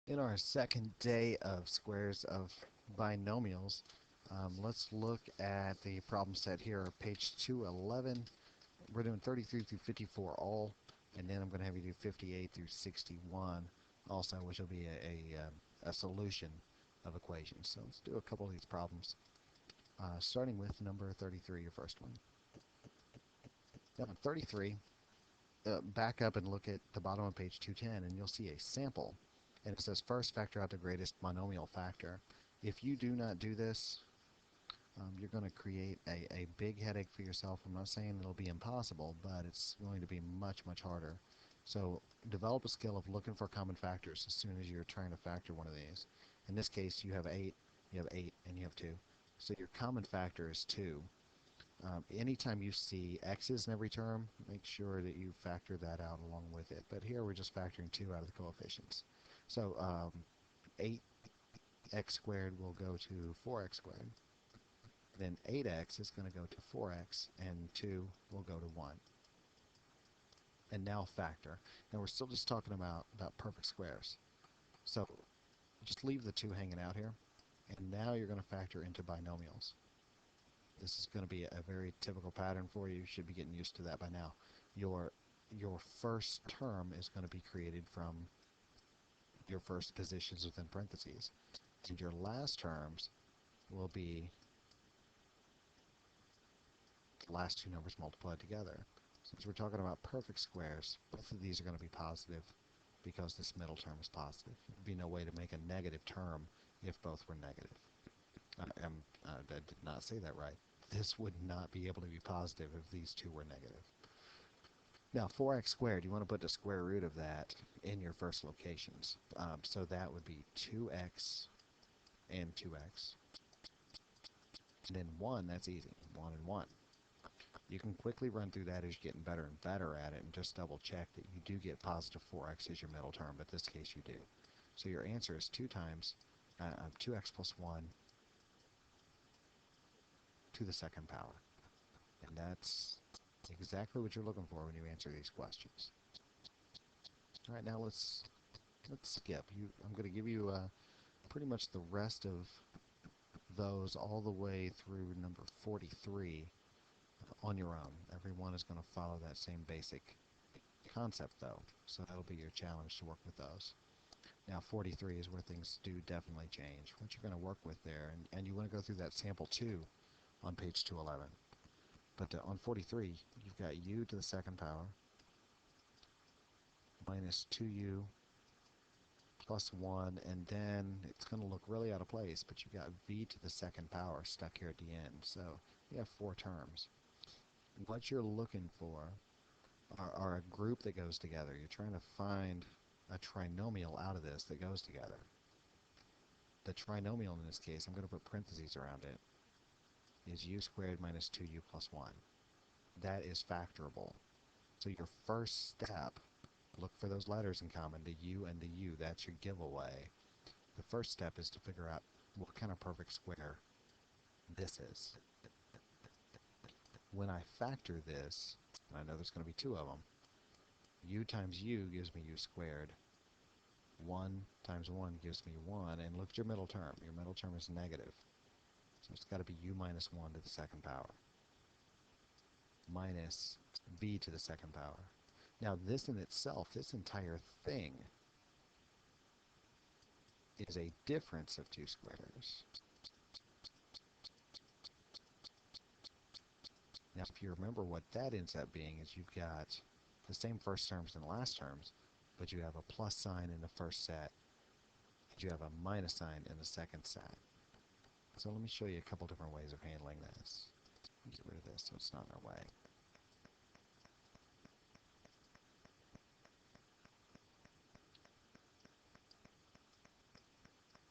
In our second day of squares of binomials, let's look at the problem set here, page 211. We're doing 33 through 54 all, and then I'm going to have you do 58 through 61 also, which will be a solution of equations. So let's do a couple of these problems, starting with number 33, your first one. Now, 33, back up and look at the bottom of page 210, and you'll see a sample. And it says first factor out the greatest monomial factor. If you do not do this, you're going to create a big headache for yourself. I'm not saying it'll be impossible, but it's going to be much, much harder. So develop a skill of looking for common factors as soon as you're trying to factor one of these. In this case, you have 8, and you have 2. So your common factor is 2. Anytime you see x's in every term, make sure that you factor that out along with it. But here we're just factoring 2 out of the coefficients. So 8x squared will go to 4x squared. Then 8x is going to go to 4x, and 2 will go to 1. And now factor. And we're still just talking about perfect squares. So just leave the 2 hanging out here. And now you're going to factor into binomials. This is going to be a very typical pattern for you. You should be getting used to that by now. Your first term is going to be created from your first positions within parentheses. And your last terms will be the last 2 numbers multiplied together. Since we're talking about perfect squares, both of these are going to be positive because this middle term is positive. There would be no way to make a negative term if both were negative. I did not say that right. This would not be able to be positive if these 2 were negative. Now 4x squared, you want to put the square root of that in your first locations. So that would be 2x and 2x. And then 1, that's easy, 1 and 1. You can quickly run through that as you're getting better and better at it, and just double check that you do get positive 4x as your middle term, but in this case you do. So your answer is 2 times 2x plus 1 to the second power. And that's exactly what you're looking for when you answer these questions. All right, now let's skip. I'm going to give you pretty much the rest of those all the way through number 43 on your own. Everyone is going to follow that same basic concept though, so that'll be your challenge to work with those. Now 43 is where things do definitely change. What you're going to work with there, and you want to go through that sample 2 on page 211. But on 43, you've got u to the second power minus 2u plus 1, and then it's going to look really out of place, but you've got v to the second power stuck here at the end. So you have 4 terms. What you're looking for are a group that goes together. You're trying to find a trinomial out of this that goes together. The trinomial in this case, I'm going to put parentheses around it, is u squared minus 2u plus 1. That is factorable. So your first step, look for those letters in common, the u and the u. That's your giveaway. The first step is to figure out what kind of perfect square this is. When I factor this, I know there's going to be 2 of them. U times u gives me u squared. 1 times 1 gives me 1. And look at your middle term. Your middle term is negative. So it's got to be u minus 1 to the second power minus v to the second power. Now this in itself, this entire thing, is a difference of 2 squares. Now if you remember what that ends up being is you've got the same first terms and last terms, but you have a plus sign in the first set, and you have a minus sign in the second set. So let me show you a couple different ways of handling this. Get rid of this so it's not in our way.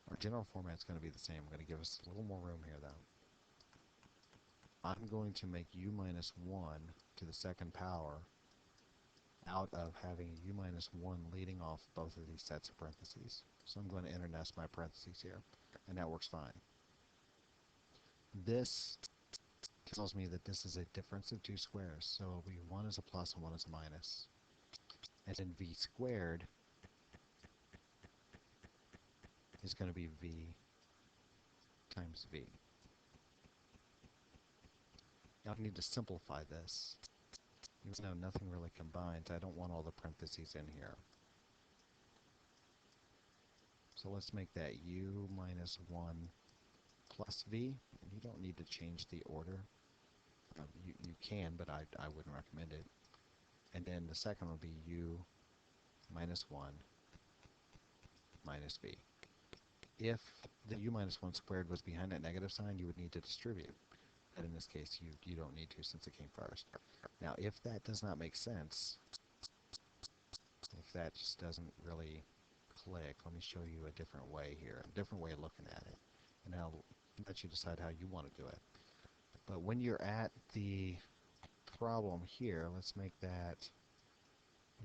Our general format is going to be the same. I'm going to give us a little more room here though. I'm going to make u minus 1 to the second power out of having u minus 1 leading off both of these sets of parentheses. So I'm going to internest my parentheses here, and that works fine. This tells me that this is a difference of 2 squares, so it'll be 1 is a plus and 1 is a minus. And then v squared is going to be v times v. Now I need to simplify this. Even though nothing really combines, I don't want all the parentheses in here. So let's make that u minus 1 plus v. And you don't need to change the order. You can, but I wouldn't recommend it. And then the second will be u minus 1 minus v. If the u minus 1 squared was behind that negative sign, you would need to distribute. But in this case, you don't need to since it came first. Now, if that does not make sense, if that just doesn't really click, let me show you a different way here, a different way of looking at it. And I'll let you decide how you want to do it. But when you're at the problem here, let's make that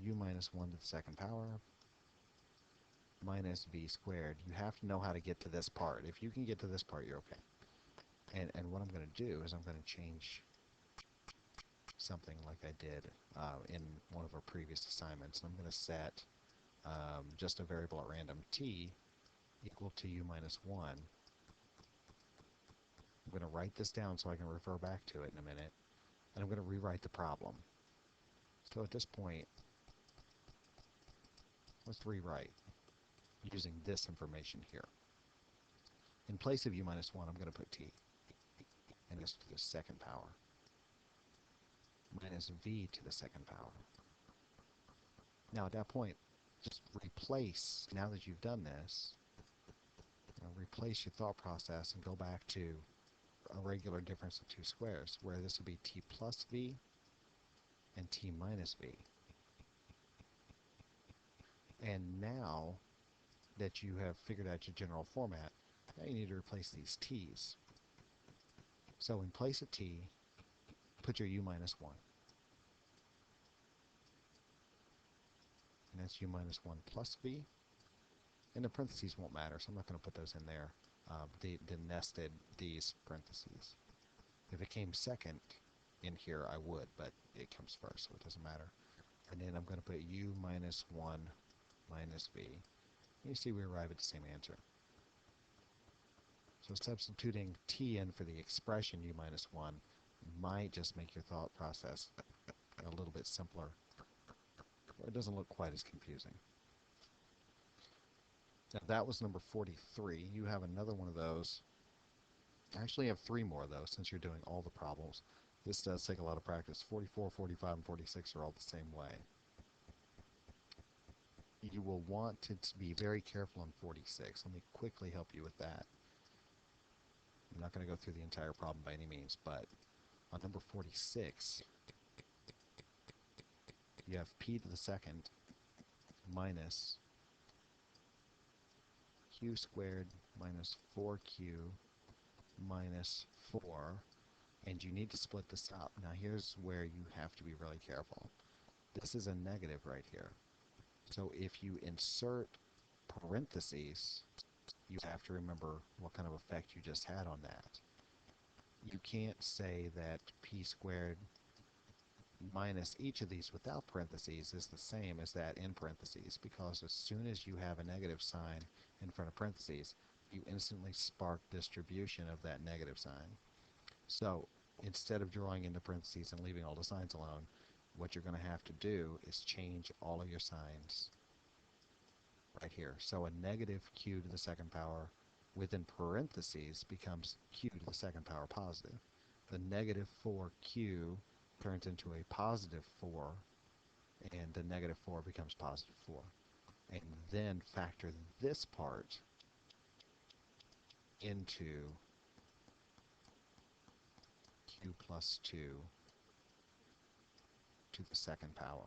u minus 1 to the second power minus v squared. You have to know how to get to this part. If you can get to this part, you're okay. And what I'm going to do is I'm going to change something like I did in one of our previous assignments. I'm going to set just a variable at random t equal to u minus 1. I'm going to write this down so I can refer back to it in a minute. And I'm going to rewrite the problem. So at this point, let's rewrite using this information here. In place of u minus 1, I'm going to put t. And this to the second power minus v to the second power. Now at that point, just replace, now that you've done this, replace your thought process and go back to a regular difference of two squares, where this would be t plus v and t minus v. And now that you have figured out your general format, now you need to replace these t's. So in place of t, put your u minus 1. And that's u minus 1 plus v. And the parentheses won't matter, so I'm not going to put those in there. The nested these parentheses. If it came second in here, I would, but it comes first, so it doesn't matter. And then I'm going to put u minus 1 minus v. You see we arrive at the same answer. So substituting t in for the expression u minus 1 might just make your thought process a little bit simpler. It doesn't look quite as confusing. Now that was number 43. You have another one of those. I actually have 3 more though, since you're doing all the problems. This does take a lot of practice. 44, 45, and 46 are all the same way. You will want to be very careful on 46. Let me quickly help you with that. I'm not going to go through the entire problem by any means, but on number 46, you have p to the second minus q squared minus 4q minus 4, and you need to split this up. Now here's where you have to be really careful. This is a negative right here. So if you insert parentheses, you have to remember what kind of effect you just had on that. You can't say that p squared minus each of these without parentheses is the same as that in parentheses, because as soon as you have a negative sign in front of parentheses, you instantly spark distribution of that negative sign. So instead of drawing into parentheses and leaving all the signs alone, what you're going to have to do is change all of your signs right here. So a negative q to the second power within parentheses becomes q to the second power positive. The negative 4q turns into a positive 4, and the negative 4 becomes positive 4. And then factor this part into q plus 2 to the second power.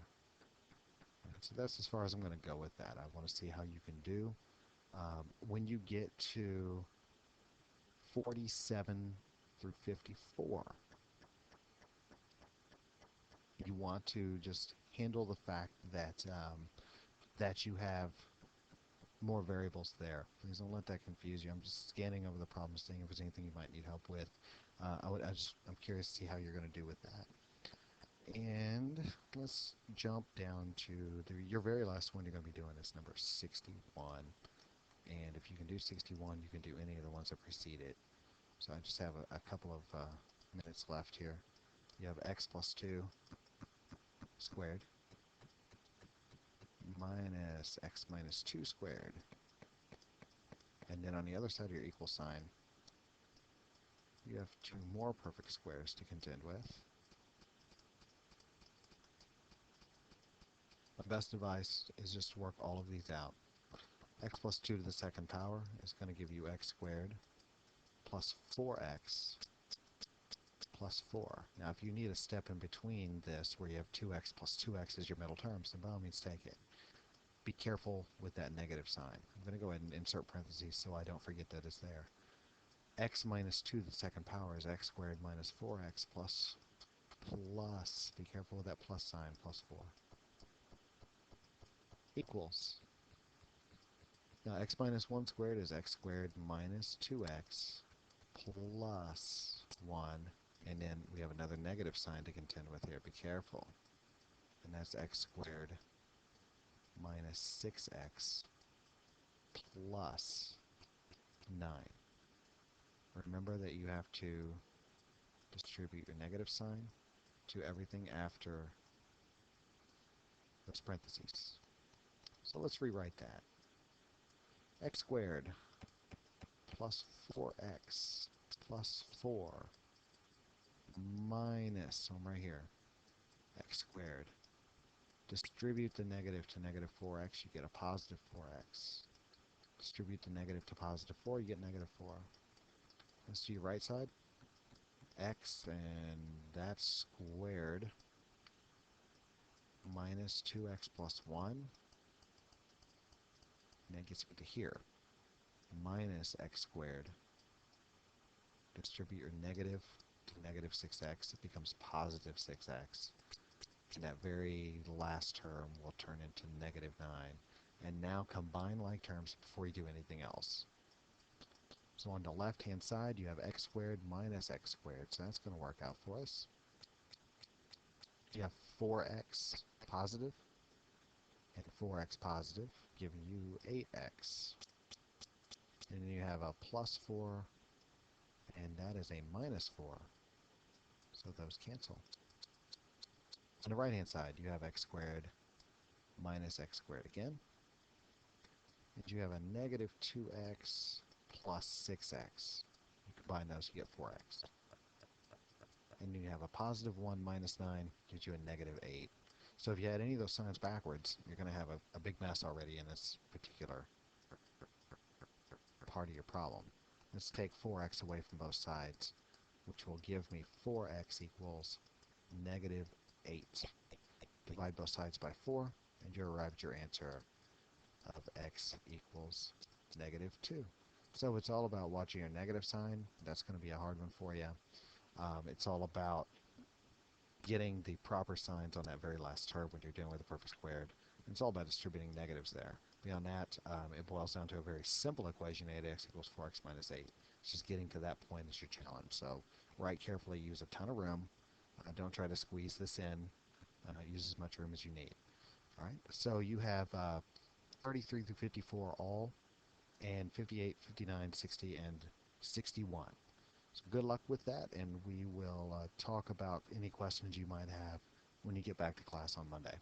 So that's as far as I'm going to go with that. I want to see how you can do. When you get to 47 through 54, you want to just handle the fact that that you have more variables there. Please don't let that confuse you. I'm just scanning over the problem, seeing if there's anything you might need help with. I'm curious to see how you're going to do with that. And let's jump down to your very last one you're going to be doing is number 61. And if you can do 61, you can do any of the ones that precede it. So I just have a couple of minutes left here. You have x plus 2 squared minus x minus 2 squared. And then on the other side of your equal sign, you have two more perfect squares to contend with. My best advice is just to work all of these out. X plus 2 to the second power is going to give you x squared plus 4x plus 4. Now if you need a step in between this where you have 2x plus 2x as your middle terms, then by all means take it. Be careful with that negative sign. I'm going to go ahead and insert parentheses so I don't forget that it's there. X minus 2 to the second power is x squared minus 4x plus, be careful with that plus sign, plus 4, equals. Now x minus 1 squared is x squared minus 2x plus 1, and then we have another negative sign to contend with here. Be careful. And that's x squared minus 6x plus 9. Remember that you have to distribute your negative sign to everything after those parentheses. So let's rewrite that. X squared plus 4x plus 4 minus, so I'm right here, x squared. Distribute the negative to negative 4x, you get a positive 4x. Distribute the negative to positive 4, you get negative 4. Let's do your right side. X, and that's squared minus 2x plus 1. And that gets me to here. Minus x squared. Distribute your negative to negative 6x. It becomes positive 6x. And that very last term will turn into negative 9. And now combine like terms before you do anything else. So on the left-hand side, you have x squared minus x squared. So that's going to work out for us. You have 4x positive and 4x positive, giving you 8x. And then you have a plus 4, and that is a minus 4. So those cancel. On the right-hand side, you have x squared minus x squared again. And you have a negative 2x plus 6x. You combine those, you get 4x. And you have a positive 1 minus 9 gives you a negative 8. So if you had any of those signs backwards, you're going to have a big mess already in this particular part of your problem. Let's take 4x away from both sides, which will give me 4x equals negative 8. Divide both sides by 4, and you arrive at your answer of x equals negative 2. So it's all about watching your negative sign. That's going to be a hard one for you. It's all about getting the proper signs on that very last term when you're dealing with a perfect squared. And it's all about distributing negatives there. Beyond that, it boils down to a very simple equation, 8x equals 4x minus 8. It's just getting to that point is your challenge. So write carefully, use a ton of room. Don't try to squeeze this in. Use as much room as you need. All right, so you have 33 through 54 all, and 58, 59, 60, and 61. So good luck with that, and we will talk about any questions you might have when you get back to class on Monday.